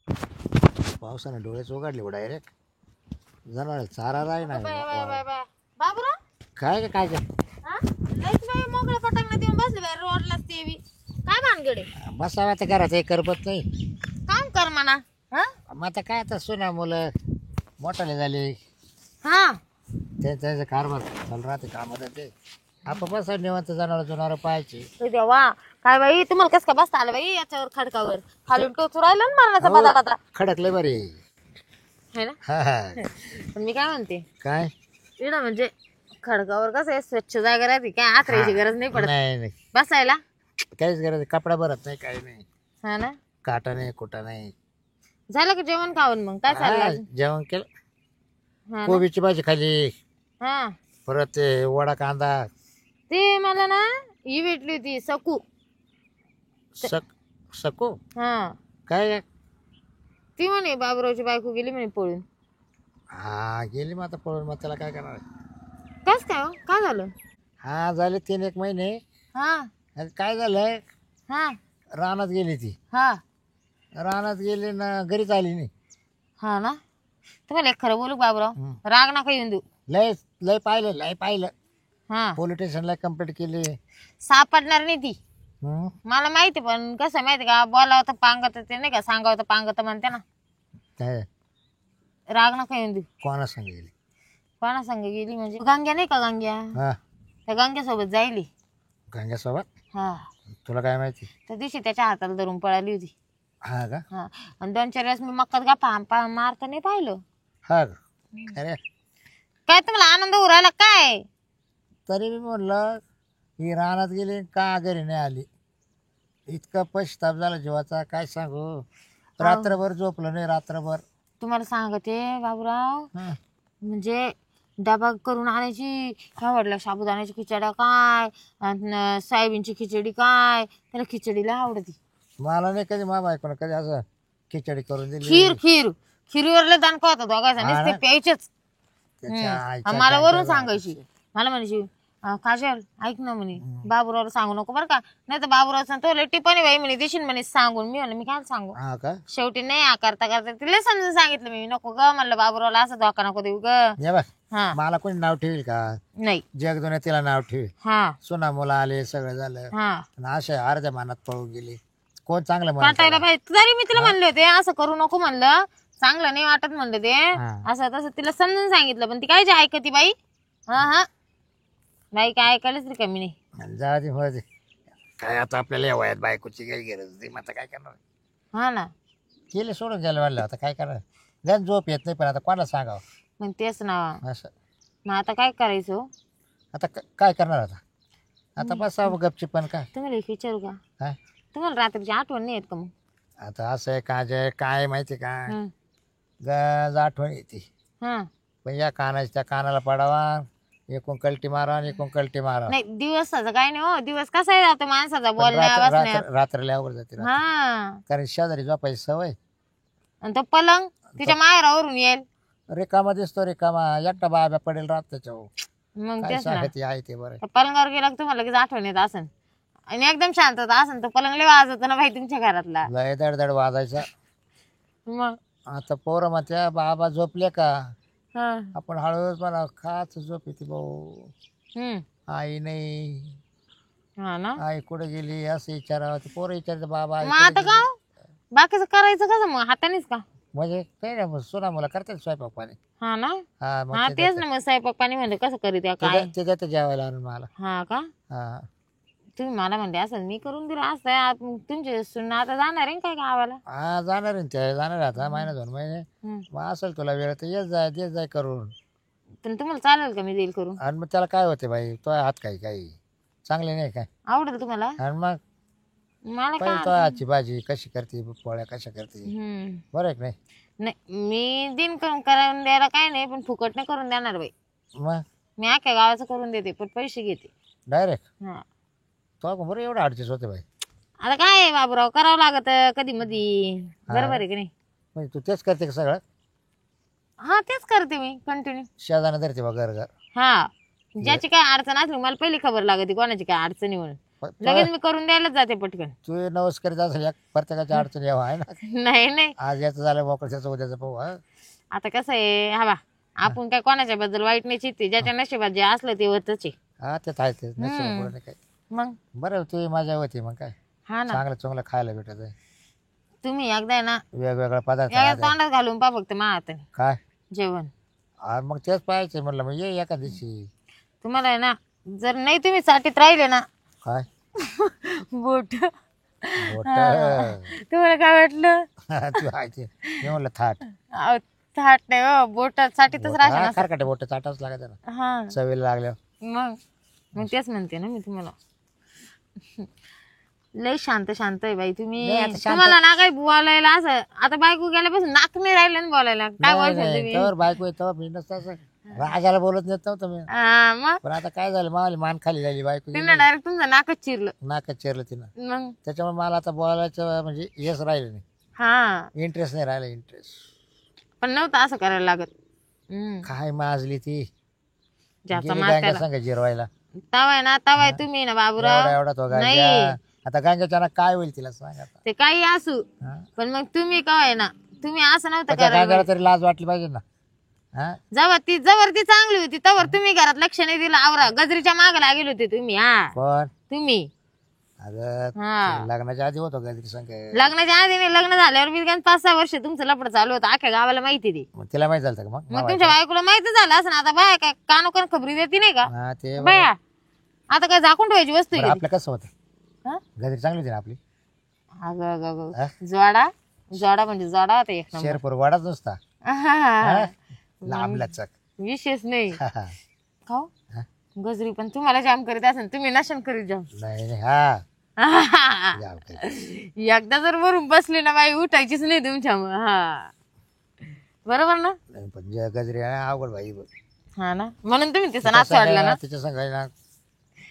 पावसाने डोळेच उघडले हो डायरेक्ट. जनावर चारा राही नाही. बाबूराव काय काय काय लयच बाई मोकळं पटांगणात येऊन बसले बाई रोडलाच ते बी काय भानगडे बसावं आता घरात हे करपत नाही. काम कर म्हणा. मग आता काय आता सुना मुलं मोठाले झाले. हा त्याचं कारभार चालू राहते कामात ते. आपण बस निवांत जनावर पाहायचे. तो देवा काय बाई तुम्हाला कस काय बसता आलं बाई याच्यावर खडकावर खालून टोचू राहिलं ना मरणाचा हो. बदा बदा खडकले बरे. है ना. हा हा. पण मी काय म्हणते काय इकडं म्हणजे खडकावर कसं आहे स्वच्छ जागा राहते काय आथरायची गरज नाही पडत नाही नाही बसायला. काहीच गरज नाही. कपडा भरत नाही काही नाही. हा ना. काटा नाही कुठा नाही. झालं का जेवण खाऊन मग काय चाललं हा, अजून? जेवण केलं. हा ना? कोबीची भाजी खाली. हा परत ते वडा कांदा. ते मला ना ही भेटली होती सकू. सकू हा काय. ती म्हणे बाबुरावची बायको गेली म्हणे पळून. हा गेली मग आता पळून. मग त्याला काय करणार. कस काय हो काय झालं. हा झाले 3-1 महिने. हा आणि काय झालं हा रानात गेली ती. हा रानात गेली ना घरीच आली नाही. हा ना. तुम्हाला एक खरं बोलू बाबुराव हम्म. राग नका येऊन देऊ. लय लय पाहिलं. हा पोलीस स्टेशनला कंप्लेंट केली. सापडणार नाही ती हम्म. मला माहिती पण कसं माहिती का बोलावं तर पांगत ते नाही का सांगावं तर पांगत म्हणते ना. काय राग नका येऊन देऊ. कोणा सांगितली. कोणा संग गेली म्हणजे गंग्या नाही का गंग्या हा त्या गंग्यासोबत जायली. गंग्यासोबत. हा तुला काय माहिती. त्या दिवशी त्याच्या हाताला धरून पळाली होती. हा का. हा आणि 2-4 वेळेस मी मक्कात गप्पा मारता नाही पाहिलं. हा का. अरे काय तुम्हाला आनंद होऊ राहिला काय. तरी मी म्हणलं ही रानात गेली का घरी नाही आली. इतका पश्चाताप झाला जीवाचा काय सांगू. रात्रभर झोपलं नाही रात्रभर. तुम्हाला सांगते बाबूराव हं. म्हणजे डबा करून आणायची आवडल्या साबुदाण्याची खिचड्या काय आणि सोयाबीनची खिचडी काय त्याला खिचडीला आवडती. मला नाही कधी मा बायकोनं कधी असं खिचडी करून दिली. खीरवरले दानका होता दोघांचा हा नुसते ना. प्यायचेच. त्याच्या आईच्या मला वरून गांडीवर सांगायची मला म्हणायची काजल ऐक ना म्हणे बाबूरावला सांगू नको बरं का नाही तर बाबूराव तो लय टिपणी बाई म्हणे देशील म्हणे सांगून. मी म्हणलं मी काय सांगू. हा का. शेवटी नाही करता तिला समजून सांगितलं मी नको ग म्हणलं बाबूरावला असं धोका नको देऊ ग. ये बघ हा मला कोणी नाव ठेवील का. नाही जग दुनिया तिला नाव ठेवी. हा सुना मुलं आले सगळं झालं. हा आणि अशा अर्ध्या मानात पळून गेली. कोण चांगलं वाटायला म्हणत. पाहिजे तरी मी तिला म्हणले होते असं करू नको म्हणलं चांगलं नाही वाटत म्हणलं ते हा. असं तसं तिला समजून सांगितलं पण ती काय जे ऐकती बाई. हा हा बाई काय ऐकायलाच रे कमी नाही. जा दे हो दे. काय आता आपल्याला या वयात बायकोची काही गरज होती. मग आता काय करणार. हा ना केले सोडून गेलं म्हणलं आता काय करणार. जण झोप येत नाही पण आता कोणाला सांगावं मग तेच ना असं. मग आता काय करायचं हो? आता काय करणार आता. आता बसावं गपची पण काय. तुम्हाला एक विचारू का काय तुम्हाला रात्रीची आठवण नाही येत का मग. आता असं आहे काय काय माहिती का. हं. गज आठवण येते. हा पण या कानाची त्या कानाला पडावा. एकूण कलटी मारा आणि एकूण कलटी मारा. नाही दिवसाचं काय नाही हो दिवस कसा आहे जातो माणसाचा पण बोलण्या बसण्यात. रात्र लयावर जाते रात्र. हा कारण शेजारी झोपायची सवय. आणि तो पलंग तिच्या माहेरावरून येईल रिकामा दिसतो रिकामा. एकटा बाब्या पडेल रात त्याच्यावर. मग काय तेच ना सांगते आहे ते बरं. त्या पलंगावर गेला की तुम्हाला लगेच आठवण येत असन आणि एकदम शांतता असन तो पलंग लय वाजवतो ना भाई तुमच्या घरातला. लय दडदड वाजायचा. मग आता पोरं म्हणत्या बाबा झोपले का. हा आपण हळूच मला खाच झोप येते भाऊ. हम्म आई नाही. हा ना आई कुठे गेली असं विचारावं. ते पोरं विचारते बाबा आई मग आता कुठे का गेली? हो? बाकीचं करायचं कसं मग हातानेच का. म्हणजे काही नाही सुना मुला करतात स्वयंपाक पाणी. हा ना हा हा मग तेच ना मग स्वयंपाक पाणी म्हणलं कसं करीत आहे काय. ते देतं जेवायला आणून मला. हा का हा तुम्ही मला म्हणले असं मी करून दिलं असं तुमचे सुना आता जाणार आहे काय गावाला. हा जाणार आहे ना ते. जाणार आहे आता महिना 2 महिने. हम्म. मग असेल तुला वेळ तर येत जाय करून. पण तुम्हाला चालेल का मी देईल करून. आणि मग त्याला काय होते बाई तो हात काही चांगले नाही काय. आवडेल तुम्हाला. आणि मग मला पहिले तो काय हातची भाजी कशी करते पोळ्या कशा करते हम्म बरं आहे की नाही. नाही मी दिन करून द्यायला काय नाही पण फुकट नाही करून देणार बाई. मग मी अख्ख्या गावाचं करून देते पण पैसे घेते. डायरेक्ट हा तो बरं एवढं अडचण होते बाई. आता काय आहे बाबूराव करावं लागत कधी मधी बरोबर आहे की नाही. म्हणजे तू तेच करते का सगळं. हा तेच करते मी कंटिन्यू. शेजाने धरते बा घर घर. हा ज्याची काय अडचण असली मला पहिली खबर लागते कोणाची काय अडचणी म्हणून लगेच मी करून द्यायलाच जाते पटकन. तू नवस करीत असेल प्रत्येकाच्या अडचण यावं आहे ना. नाही नाही, आज याचं झालं मोकळं त्याचं उद्याचं पाहू हा. आता कसं आहे हा बा, आपण काय कोणाच्या बद्दल वाईट नाही चित्ते, ज्याच्या नशिबात जे असलं ते होतच आहे. हा ते आहे ते नशीब पुढं नाही काय. मग बरं तू मजा होती मग काय हा ना, चांगलं चांगलं खायला भेटत आहे तुम्ही एकदा आहे ना वेगवेगळ्या पदार्थ या राहतात. तोंडात घालून पा फक्त मा हाताने काय जेवण. मग तेच पाहायचं म्हणलं मग ये एका दिवशी. तुम्हाला आहे ना, जर नाही तुम्ही साठीत राहिले ना काय बोट, बोट तुम्हाला काय वाटलं? तू आहे ते मी म्हणलं थाट अहो, थाट नाही हो, बोटात साठीतच राहते ना. खारकाटे बोट चाटावंच लागत ना हा चवीला लागल्या. मग मग तेच म्हणते ना मी तुम्हाला. लय शांत शांत आहे बाई तुम्ही. नाही, आता शांत- तुम्हाला ना काही बोलायला असं, आता बायको गेल्यापासून नाक नाही राहिलं ना बोलायला. काय बोलशाल तुम्ही? तर बायको येतो मी नसतं असं राजाला बोलत नेत नव्हतं मी. मग पण आता काय झालं मला मान खाली झाली बायको गेली. तिनं डायरेक्ट तुमचं नाकच चिरलं. नाकात चिरलं तिनं. मग त्याच्यामुळे मला आता बोलायचं म्हणजे हेच राहिलं नाही, हा, इंटरेस्ट नाही राहिला इंटरेस्ट. पण नव्हतं असं करायला लागत. काय माजली ती ज्याचा गेली मास गांग्या त्याला संग जिरवायला. तवाय ना, तवाय तुम्ही ना एवढा बाबूराव. एवढा तो नाही. गांग्या आता गांग्याच्या काय होईल तिला सांग आता. ते काही असू, हा? पण मग तुम्ही काय ना, तुम्ही असं नव्हतं त्याच्या करायला गांग्याला पाहिजे. तरी लाज वाटली पाहिजे ना. हा जवळ ती चांगली होती तवर तुम्ही घरात लक्ष नाही दिलं. आवरा गजरीच्या मागे लागेल होते तुम्ही. हा पण तुम्ही अगं हा, लग्नाच्या आधी होतो गजरी संग. लग्नाच्या आधी नाही, लग्न झाल्यावर मी 5-6 वर्ष तुमचं लपड चालू होतं. अख्ख्या गावाला माहिती ती. मग तिला माहित झालं का मग मग तुमच्या बायकोला माहिती झालं असं. आता बाया काय कानोकान खबरी देते नाही का हा ते बाया? आता काय झाकून ठेवायची वस्तू बरं, आहे आपलं कसं होतं का? गजरी चांगली होती ना आपली. अगं अगं अगं. हा? जोडा जोडा म्हणजे जोडा आता एक नंबर. शेरपूर वाडाच नुसता हा. लांबला चक. विशेष नाही हा, हा. खाऊ हा? गजरी पण तुम्हाला जाम करीत असेल, तुम्ही नशन करीत जाम. नाही नाही हा जाऊ काही. एकदा जर वरून बसली ना बाई उठायचीच नाही तुमच्या. हा बरोबर ना. नाही, पण जे गजरी आहे अवघड बाई बघ. हा ना, म्हणून तुम्ही तिचा नाच वाढला ना. तिच्या संग आहे ना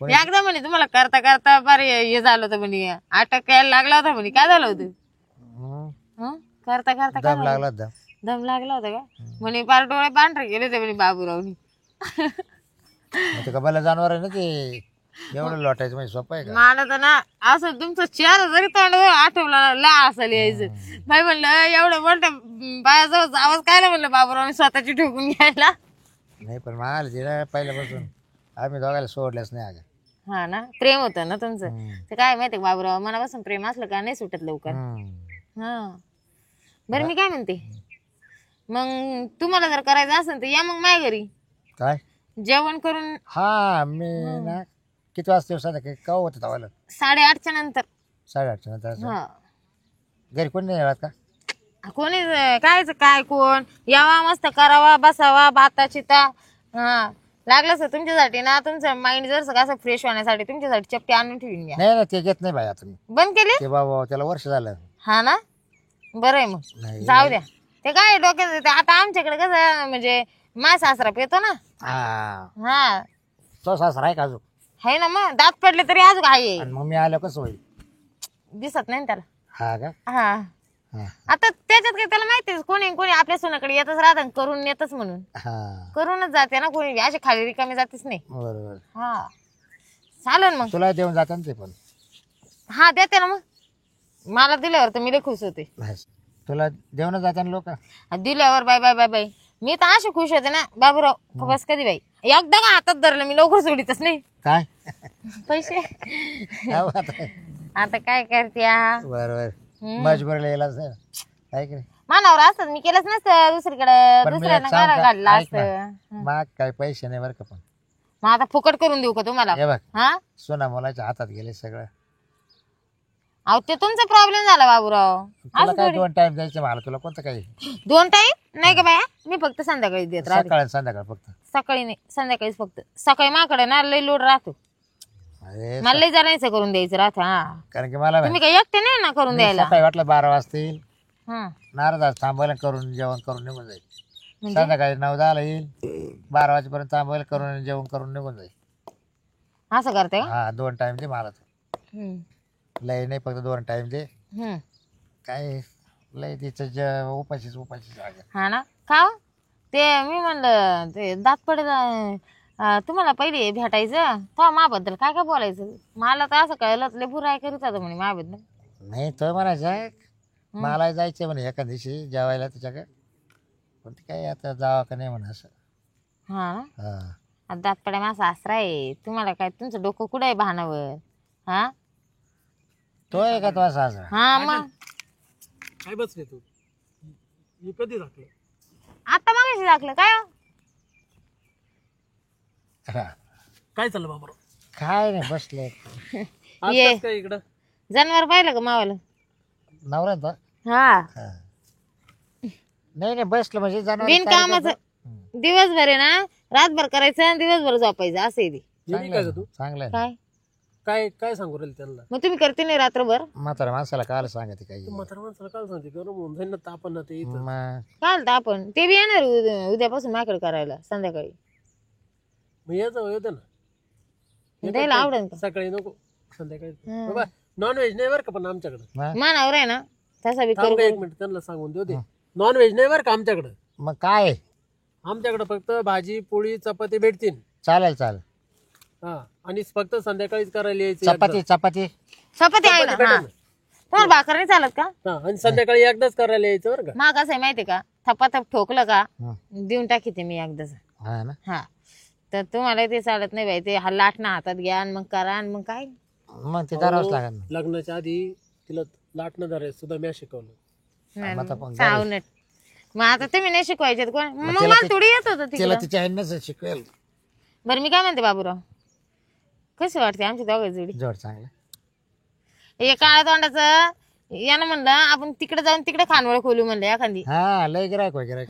एकदा म्हणे तुम्हाला करता करता बरे हे झालं होतं म्हणे, अटक यायला लागला होता म्हणे. काय झालं होतं? हं? करता करता काय दम झालं? लागला दम. दम लागला होता का म्हणे? पार डोळे पांढरे गेले होते म्हणे बाबूरावनी. मग ते कबाला जनावर आहे ना ते एवढं लोटायचं म्हणजे सोपं आहे का. मला तर ना असं तुमचं चेहरा जरी तोंड आठवला ला असं यायचं. बाई म्हणलं एवढं मोठ्या बायाजवळ आवाज काय म्हणलं बाबूरावनी स्वतःची ठोकून घ्यायला. नाही पण मला तिला पहिल्यापासून आम्ही दोघायला सोडल्याच नाही अगं. हा ना, प्रेम होतं ना तुमचं. हम्म. ते काय माहितीये बाबूराव, मनापासून प्रेम असलं का नाही सुटत लवकर. हम्म. हा बरं, मी काय म्हणते, मग तुम्हाला जर करायचं असेल तर या मग माझ्या घरी काय जेवण करून. हा मी ना किती वाजता येऊ सांगा का होतं तवाला 8:30च्या नंतर. 8:30 नंतर असं. हा घरी कोणी नाही राहत का. कोणी कायच काय कोण यावा, मस्त करावा, बसावा, भाताची ता. हा लागलंच तुमच्यासाठी ना, तुमचं माइंड जर असं फ्रेश होण्यासाठी तुमच्यासाठी चपटी आणून ठेवून घ्या. नाही नाही ते घेत नाही बाई आता मी. बंद केली. ते बाबा त्याला वर्ष झालं. हा ना, बरं आहे मग नाही. जाऊ द्या. ते काय डोक्यात येतं. आता आमच्याकडे कसं म्हणजे माझा सासरा पेतो ना. हा हा तो सासरा आहे का अजून. आहे ना, मग दात पडले तरी अजून आहे. आणि मग मी आलो कसं होईल. दिसत नाही ना त्याला. हा का. हा हा आता त्याच्यात काय त्याला माहितीच, कोणी कोणी आपल्या सोनाकडे येतच राहत, करून येतच म्हणून हा करूनच जाते ना. कोणी अशी खाली रिकामी जातेच नाही. बरोबर. हा चालेल मग. तुला देऊन जातात ना ते पण. हा देते ना मग. मला दिल्यावर तर मी लय खुश होते. तुला देऊन जातात लोक. दिल्यावर बाय बाय बाय बाय मी तर अशी खुश होते ना बाबूराव. बस कधी बाई एकदा का हातात धरलं मी लवकर सोडितच नाही काय पैसे. हा, आता. आता काय करते बरोबर मजबुरीला यायलाच नाही काय की नाही. मानावर असतात मी केलंच नसतं दुसरीकडे, पण मी दुसऱ्यानं एक सांगू घरा का? काढलं ऐक असतं. मग काही पैसे नाही बरं का पण. मग आता फुकट करून देऊ का तुम्हाला? हे बघ हा सोना मुलाच्या हातात गेले सगळं. अहो ते तुमचा प्रॉब्लेम झाला बाबूराव. तुला काय 2 टाइम द्यायचे मला. तुला कोणतं काही 2 टाइम नाही का बाया, मी फक्त संध्याकाळी देत राहते. सकाळ आणि संध्याकाळ फक्त. सकाळी नाही, संध्याकाळीच फक्त. सकाळी माझ्याकडे ना लई लोड राहतो. अरे मला लई जणांचं करून द्यायचं राहतं. हा कारण की मला तुम्ही काही एकटे नाही ना करून द्यायला. सकाळी वाटलं 12 वाजतील हा नारद थांबायला करून जेवण करून निघून जाईल. म्हणजे? संध्याकाळी 9-10 येईल 12 वाजेपर्यंत थांबायला करून जेवण करून निघून जाईल. असं करते का? हा 2 टाइम दे मला. हम्म. लय नाही फक्त 2 टाइम दे. हम्म. काय लय तिचं उपाशीच हा ना, का हो? ते मी म्हणलं ते दात पडेल तुम्हाला पहिले भेटायचं तो माबद्दल काय काय बोलायचं. मला तर असं कळलं लय बुराई करीत होता म्हणे माझ्याबद्दल. नाही तो म्हणायचा मला जायचं म्हणे एका दिवशी जेवायला त्याच्याकडे, पण ते काय आता जावा का नाही म्हणा असं. हा हा आता दातपड्या माझा सासरा आहे. तुम्हाला काय तुमचं डोकं कुठं आहे भानावर. हा तो आहे का तो सासरा? हा मग काय बसले तू? मी कधी दाखलं? आता मागाशी दाखलं काय हो? हा. काय चाललं बाबा? काय नाही बसले. आज ये. कसं काय इकडं? जनावर पाहिलं का मावाला. नवरा तो? हा हा. नाही नाही बसलं म्हणजे जनावर बिनकामाचं दिवसभर आहे ना रातभर करायचं आणि दिवसभर झोपायचं असं आहे ते. येडी काय ग तू? चांगलं आहे. काय काय काय सांगू राहील त्यांना? मग तुम्ही करते नाही रात्रभर. म्हातारा माणसाला काल सांगते काही. तू म्हातारा माणसाला काय सांगते? गरम होऊन जाईल ना, तापन ना ते इथं. मग काय तर आपण ते बी येणार उद्यापासून माकड करायला संध्याकाळी. मग येतं ना. द्यायला आवडेल का. सकाळी नको, संध्याकाळी. बाबा नॉनव्हेज नाही बरं का पण आमच्याकडे. मानावर आहे ना तसा बी थांब करू का एक मिनिट, त्यांना सांगून देऊ दे. नॉनव्हेज नाही बरं का आमच्याकडे. मग काय आमच्याकडे फक्त भाजी पोळी चपाती भेटतील. चालेल चालेल. हा, आणि फक्त संध्याकाळीच करायला यायचं. चपाती चपाती चपाती आहे ना. हा तुम्हाला भाकर नाही चालत का. हा, आणि संध्याकाळी एकदाच करायला यायचं बरं का. मग कसं आहे माहितीये का थपाथप ठोकलं का हं. देऊन टाकी ते मी एकदाच. हा ना. हा तर तुम्हाला ते चालत नाही बाई. ते लाटणं हातात घ्या आणि मग करा आणि मग काय. मग ते धरावंच लागेल ना. लग्नाच्या आधी तिला लाटणं धरायचं सुद्धा मी शिकवलं. आता पण सावनट. मग आता तुम्ही नाही शिकवायचे कोण. मग मला थोडी येत होतं तिला तिला. तिच्या आईनच शिकवेल. बरं मी काय म्हणते बाबूराव कशी वाटते आमची दोघं जोडी. जोड चांगलं. हे काळ्या तोंडाचं यानं म्हणलं आपण तिकडे जाऊन तिकडे खानवळ खोलू म्हणलं एखादी. हा लय गिरायक वगैरे